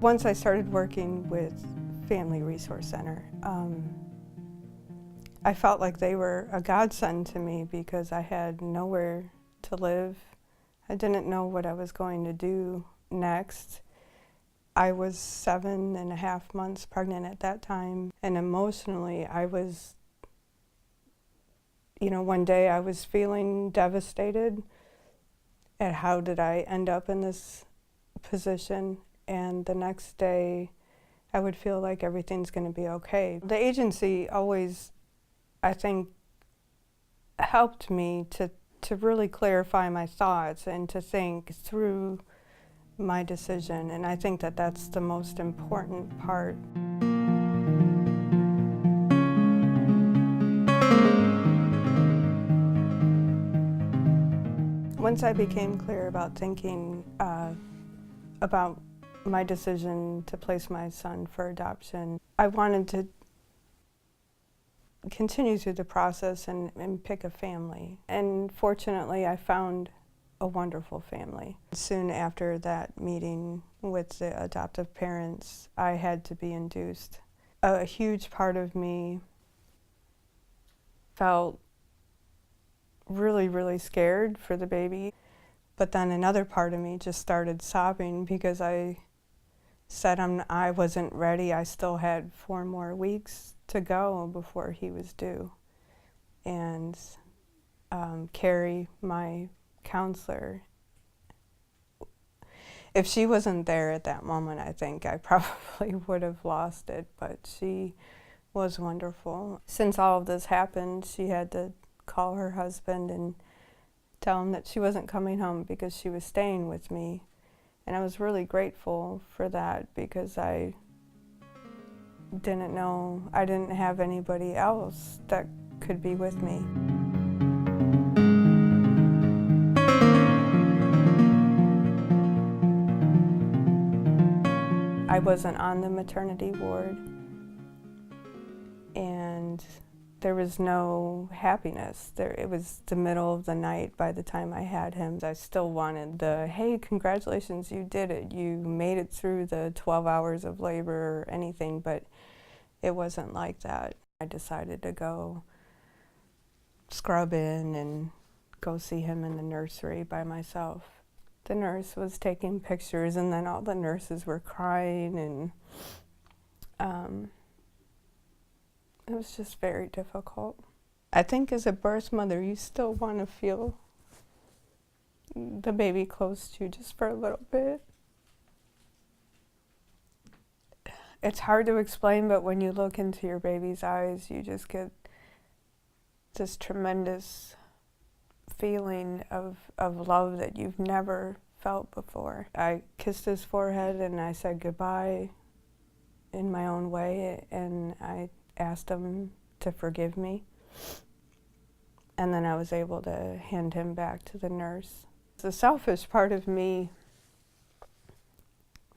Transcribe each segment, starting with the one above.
Once I started working with Family Resource Center, I felt like they were a godsend to me because I had nowhere to live. I didn't know what I was going to do next. I was 7.5 months pregnant at that time, and emotionally I was, one day I was feeling devastated at how did I end up in this position, and the next day I would feel like everything's going to be okay. The agency always, I think, helped me to really clarify my thoughts and to think through my decision, and I think that that's the most important part. Once I became clear about thinking about my decision to place my son for adoption, I wanted to continue through the process and pick a family. And fortunately, I found a wonderful family. Soon after that meeting with the adoptive parents, I had to be induced. A huge part of me felt really, really scared for the baby. But then another part of me just started sobbing because I said I wasn't ready. I still had 4 more weeks to go before he was due. And Carrie, my counselor, if she wasn't there at that moment, I think I probably would have lost it, but she was wonderful. Since all of this happened, she had to call her husband and tell him that she wasn't coming home because she was staying with me. And I was really grateful for that because I didn't know, I didn't have anybody else that could be with me. I wasn't on the maternity ward, and there was no happiness. It was the middle of the night by the time I had him. I still wanted the, hey, congratulations, you did it. You made it through the 12 hours of labor or anything, but it wasn't like that. I decided to go scrub in and go see him in the nursery by myself. The nurse was taking pictures, and then all the nurses were crying, and it was just very difficult. I think as a birth mother, you still want to feel the baby close to you just for a little bit. It's hard to explain, but when you look into your baby's eyes, you just get this tremendous feeling of love that you've never felt before. I kissed his forehead and I said goodbye in my own way, and I asked him to forgive me. And then I was able to hand him back to the nurse. The selfish part of me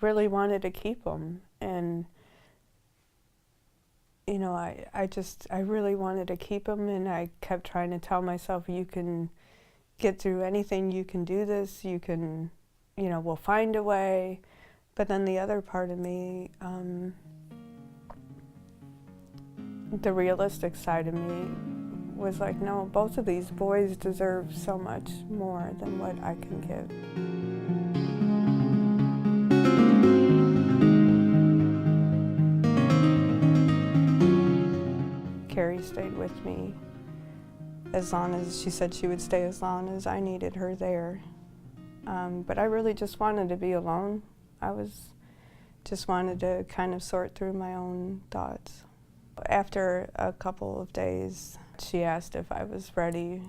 really wanted to keep him, and I really wanted to keep him, and I kept trying to tell myself, you can get through anything, you can do this, you can, we'll find a way. But then the other part of me, the realistic side of me was like, no, both of these boys deserve so much more than what I can give. Carrie stayed with me as long as, she said she would stay as long as I needed her there. But I really just wanted to be alone. Just wanted to kind of sort through my own thoughts. After a couple of days, she asked if I was ready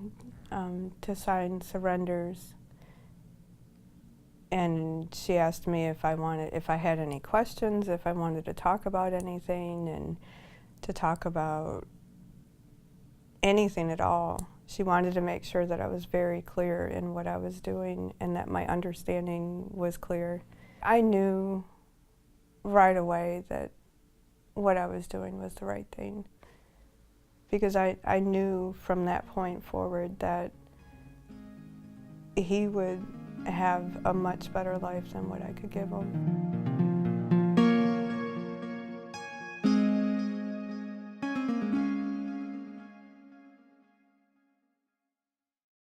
to sign surrenders. And she asked me if I had any questions, if I wanted to talk about anything, and to talk about anything at all. She wanted to make sure that I was very clear in what I was doing and that my understanding was clear. I knew right away that what I was doing was the right thing, because I knew from that point forward that he would have a much better life than what I could give him.